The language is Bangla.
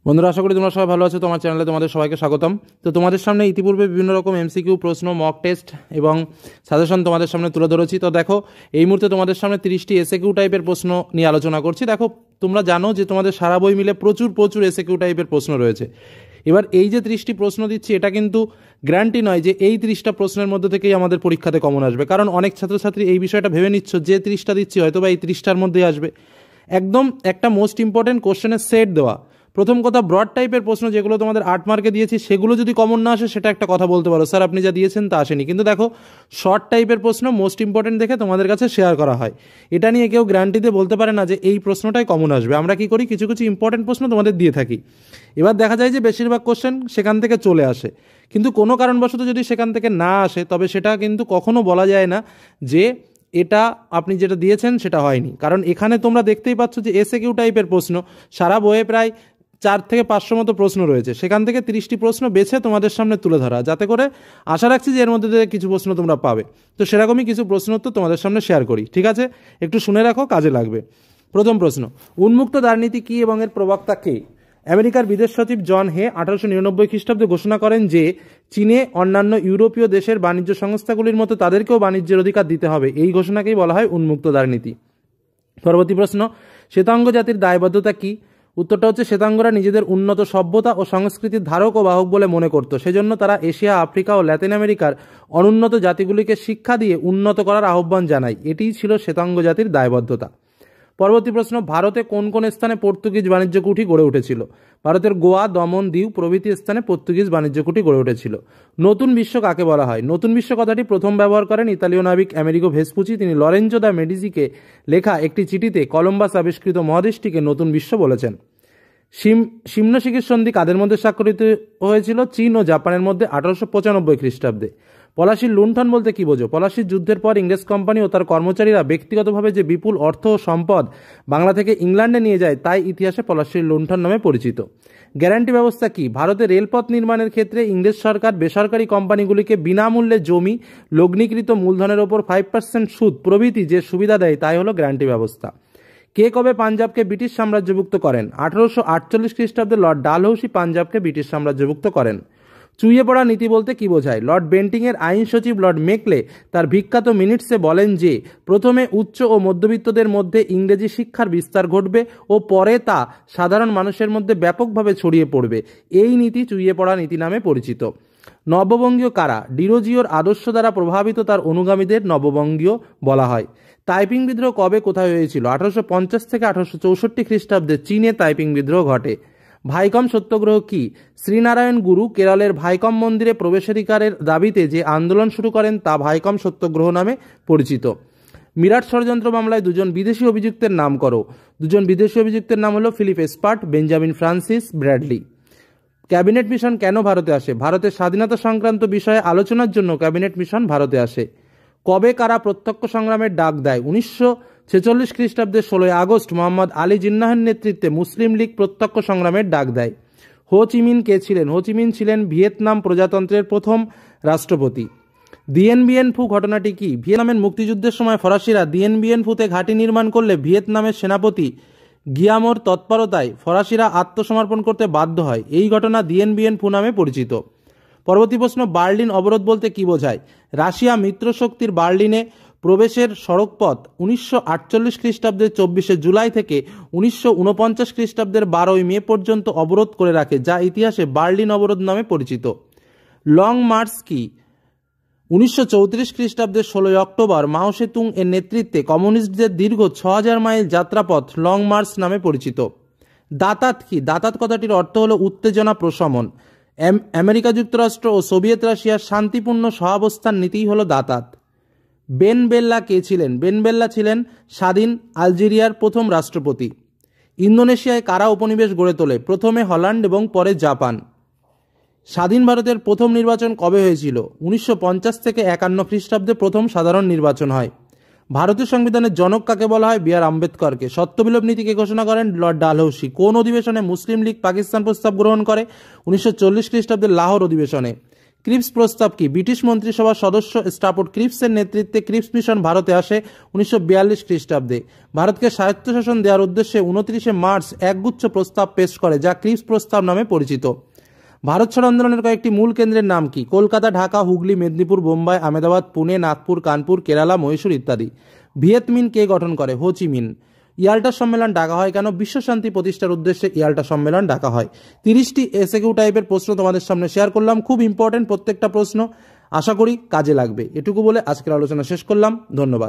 বন্ধুরা, আশা করি তোমরা সবাই ভালো আছো। তোমার চ্যানেলে তোমাদের সবাইকে স্বাগতম। তো তোমাদের সামনে ইতিপূর্বে বিভিন্ন রকম এমসিকিউ প্রশ্ন, মক টেস্ট এবং সাজেশন তোমাদের সামনে তুলে ধরেছি। তো দেখো, এই মুহূর্তে তোমাদের সামনে 30টি এসএকিউ টাইপের প্রশ্ন নিয়ে আলোচনা করছি। দেখো, তোমরা জানো যে তোমাদের সারা বই মিলে প্রচুর এসএকিউ টাইপের প্রশ্ন রয়েছে। এবার এই যে 30টি প্রশ্ন দিচ্ছি, এটা কিন্তু গ্যারান্টি নয় যে এই 30টা প্রশ্নের মধ্যে থেকেই আমাদের পরীক্ষাতে কমন আসবে। কারণ অনেক ছাত্রছাত্রী এই বিষয়টা ভেবে নিচ্ছ যে 30টা দিচ্ছি হয়তো বা এই 30টার মধ্যেই আসবে। একদম একটা মোস্ট ইম্পর্টেন্ট কোশ্চেনের সেট দেওয়া। প্রথম কথা, ব্রড টাইপের প্রশ্ন যেগুলো তোমাদের 8 মার্কে দিয়েছি সেগুলো যদি কমন না আসে, সেটা একটা কথা বলতে পারো, স্যার আপনি যা দিয়েছেন তা আসেনি। কিন্তু দেখো, শর্ট টাইপের প্রশ্ন মোস্ট ইম্পর্টেন্ট দেখে তোমাদের কাছে শেয়ার করা হয়। এটা নিয়ে কেউ গ্যারান্টিতে বলতে পারে না যে এই প্রশ্নটাই কমন আসবে। আমরা কি করি, কিছু কিছু ইম্পর্টেন্ট প্রশ্ন তোমাদের দিয়ে থাকি। এবার দেখা যায় যে বেশিরভাগ কোশ্চেন সেখান থেকে চলে আসে, কিন্তু কোনো কারণবশত যদি সেখান থেকে না আসে, তবে সেটা কিন্তু কখনো বলা যায় না যে এটা আপনি যেটা দিয়েছেন সেটা হয়নি। কারণ এখানে তোমরা দেখতেই পাচ্ছ যে এসএকিউ টাইপের প্রশ্ন সারা বইয়ে প্রায় 4 থেকে 500 মতো প্রশ্ন রয়েছে। সেখান থেকে 30টি প্রশ্ন বেছে তোমাদের সামনে তুলে ধরা, যাতে করে আশা রাখছি যে এর মধ্যে থেকে কিছু প্রশ্ন তোমরা পাবে। তো সেরকমই কিছু প্রশ্ন তো তোমাদের সামনে শেয়ার করি, ঠিক আছে? একটু শুনে রাখো, কাজে লাগবে। প্রথম প্রশ্ন, উন্মুক্ত দ্বারনীতি কী এবং এর প্রবক্তা কে? আমেরিকার বিদেশ সচিব জন হে 1899 খ্রিস্টাব্দে ঘোষণা করেন যে চীনে অন্যান্য ইউরোপীয় দেশের বাণিজ্য সংস্থাগুলির মতো তাদেরকেও বাণিজ্যের অধিকার দিতে হবে। এই ঘোষণাকেই বলা হয় উন্মুক্ত দ্বারনীতি। পরবর্তী প্রশ্ন, শ্বেতাঙ্গ জাতির দায়বদ্ধতা কী? উত্তরটা হচ্ছে, শ্বেতাঙ্গরা নিজেদের উন্নত সভ্যতা ও সংস্কৃতির ধারক ও বাহক বলে মনে করত। সেজন্য তারা এশিয়া, আফ্রিকা ও ল্যাতিন আমেরিকার অনুন্নত জাতিগুলিকে শিক্ষা দিয়ে উন্নত করার আহ্বান জানায়। এটিই ছিল শ্বেতাঙ্গ জাতির দায়বদ্ধতা। পরবর্তী প্রশ্ন, ভারতে কোন কোন স্থানে পর্তুগিজ বাণিজ্য কুঠি গড়ে উঠেছিল? ভারতের গোয়া, দমন, দিউ প্রভৃতি স্থানে পর্তুগিজ বাণিজ্য কুঠি গড়ে উঠেছিল। নতুন বিশ্ব কাকে বলা হয়? নতুন বিশ্ব কথাটি প্রথম ব্যবহার করেন ইতালীয় নাবিক আমেরিগো ভেসপুচি। তিনি লরেঞ্জো দা মেডিজিকে লেখা একটি চিঠিতে কলম্বাস আবিষ্কৃত মহাদেশটিকে নতুন বিশ্ব বলেছেন। সিমনোসেকি সন্ধি কাদের মধ্যে স্বাক্ষরিত হয়েছিল? চীন ও জাপানের মধ্যে 1895 খ্রিস্টাব্দে। পলাশির লুণ্ঠন বলতে কি বোঝো? পলাশির যুদ্ধের পর ইংরেজ কোম্পানি ও তার কর্মচারীরা ব্যক্তিগতভাবে যে বিপুল অর্থ ও সম্পদ বাংলা থেকে ইংল্যান্ডে নিয়ে যায়, তাই ইতিহাসে পলাশির লুণ্ঠন নামে পরিচিত। গ্যারান্টি ব্যবস্থা কি? ভারতে রেলপথ নির্মাণের ক্ষেত্রে ইংরেজ সরকার বেসরকারি কোম্পানিগুলিকে বিনামূল্যে জমি, লগ্নিকৃত মূলধনের ওপর 5% সুদ প্রভৃতি যে সুবিধা দেয়, তাই হলো গ্যারান্টি ব্যবস্থা। কে কবে পাঞ্জাবকে ব্রিটিশ সাম্রাজ্যভুক্ত করেন? 1848 খ্রিস্টাব্দে লর্ড ডালহৌসি পাঞ্জাবকে ব্রিটিশ সাম্রাজ্যভুক্ত করেন। চুইয়ে পড়া নীতি বলতে কি বোঝায়? লর্ড বেন্টিংয়ের আইন সচিব লর্ড মেকলে তার বিখ্যাত মিনিটসে বলেন যে প্রথমে উচ্চ ও মধ্যবিত্তদের মধ্যে ইংরেজি শিক্ষার বিস্তার ঘটবে ও পরে তা সাধারণ মানুষের মধ্যে ব্যাপকভাবে ছড়িয়ে পড়বে। এই নীতি চুইয়ে পড়া নীতি নামে পরিচিত। নববঙ্গীয় কারা? ডিরোজিওর আদর্শ দ্বারা প্রভাবিত তার অনুগামীদের নববঙ্গীয় বলা হয়। তাইপিং বিদ্রোহ কবে কোথায় হয়েছিল? 1850 থেকে 1864 খ্রিস্টাব্দে চীনে তাইপিং বিদ্রোহ ঘটে। ভাইকম সত্যাগ্রহ কি? শ্রীনারায়ণ গুরু কেরলের ভাইকম মন্দিরে প্রবেশাধিকারের দাবিতে যে আন্দোলন শুরু করেন তা ভাইকম সত্যাগ্রহ নামে পরিচিত। মিরাট ষড়যন্ত্র মামলায় দুজন বিদেশি অভিযুক্তের নাম করো। দুজন বিদেশি অভিযুক্তের নাম হলো Philip Spratt, Benjamin Francis Bradley. Cabinet mission কেন ভারতে আসে? ভারতের স্বাধীনতা সংক্রান্ত বিষয়ে আলোচনার জন্য ক্যাবিনেট মিশন ভারতে আসে। কবে কারা প্রত্যক্ষ সংগ্রামের ডাক দেয়? 1946 খ্রিস্টাব্দের 16 আগস্ট মোহাম্মদ আলী জিন্নাহের নেতৃত্বে মুসলিম লীগ প্রত্যক্ষ সংগ্রামের ডাক দেয়। হো চি মিন কে ছিলেন? হো চি মিন ছিলেন ভিয়েতনাম প্রজাতন্ত্রের প্রথম রাষ্ট্রপতি। দিয়েন বিয়েন ফু ঘটনাটি কি? ভিয়েতনামের মুক্তিযুদ্ধের সময় ফরাসিরা দিয়েন বিয়েন ফুতে ঘাঁটি নির্মাণ করলে ভিয়েতনামের সেনাপতি গিয়ামোর তৎপরতায় ফরাসিরা আত্মসমর্পণ করতে বাধ্য হয়। এই ঘটনা দিয়েন বিয়েন ফু নামে পরিচিত। পরবর্তী প্রশ্ন, বার্লিন অবরোধ বলতে কি বোঝায়? রাশিয়া মিত্রশক্তির বার্লিনে প্রবেশের সড়কপথ 1948 খ্রিস্টাব্দের 24 জুলাই থেকে 1949 খ্রিস্টাব্দের 12 মে পর্যন্ত অবরোধ করে রাখে, যা ইতিহাসে বার্লিন অবরোধ নামে পরিচিত। লং মার্চ কি? 1934 খ্রিস্টাব্দের 16 অক্টোবর মাও সেতুং এর নেতৃত্বে কমিউনিস্টদের দীর্ঘ 6000 মাইল যাত্রাপথ লং মার্চ নামে পরিচিত। দাতাত কি? দাতাত কথাটির অর্থ হলো উত্তেজনা প্রশমন। আমেরিকা যুক্তরাষ্ট্র ও সোভিয়েত রাশিয়ার শান্তিপূর্ণ সহাবস্থান নীতিই হলো দাতাত। বেন বেল্লা কে ছিলেন? বেন বেল্লা ছিলেন স্বাধীন আলজেরিয়ার প্রথম রাষ্ট্রপতি। ইন্দোনেশিয়ায় কারা উপনিবেশ গড়ে তোলে? প্রথমে হল্যান্ড এবং পরে জাপান। স্বাধীন ভারতের প্রথম নির্বাচন কবে হয়েছিল? 1950 থেকে 51 খ্রিস্টাব্দে প্রথম সাধারণ নির্বাচন হয়। ভারতীয় সংবিধানের জনক কাকে বলা হয়? বি আর আম্বেদকরকে। সত্যবিলোপ নীতিকে ঘোষণা করেন লর্ড ডালহৌসি। কোন অধিবেশনে মুসলিম লীগ পাকিস্তান প্রস্তাব গ্রহণ করে? 1940 খ্রিস্টাব্দের লাহোর অধিবেশনে। ক্রিপস প্রস্তাব কি? ব্রিটিশ মন্ত্রিসভার সদস্য স্টাফোর্ড ক্রিপসের নেতৃত্বে ক্রিপস মিশন ভারতে আসে 1942 খ্রিস্টাব্দে। ভারতকে স্বায়ত্তশাসন দেওয়ার উদ্দেশ্যে 29 মার্চ একগুচ্ছ প্রস্তাব পেশ করে, যা ক্রিপস প্রস্তাব নামে পরিচিত। ভারত ছাড়ো আন্দোলনের কয়েকটি মূল কেন্দ্রের নাম কি? কলকাতা, ঢাকা, হুগলি, মেদিনীপুর, বোম্বাই, আহমেদাবাদ, পুনে, নাগপুর, কানপুর, কেরালা, মহীশূর ইত্যাদি। ভিয়েত মিন কে গঠন করে? হো চি মিন। ইয়াল্টা সম্মেলন ডাকা হয় কেন? বিশ্বশান্তি প্রতিষ্ঠার উদ্দেশ্যে ইয়াল্টা সম্মেলন ডাকা হয়। 30টি এসএকিউ টাইপের প্রশ্ন তোমাদের সামনে শেয়ার করলাম, খুব ইম্পর্টেন্ট প্রত্যেকটা প্রশ্ন, আশা করি কাজে লাগবে। এটুকু বলে আজকের আলোচনা শেষ করলাম, ধন্যবাদ।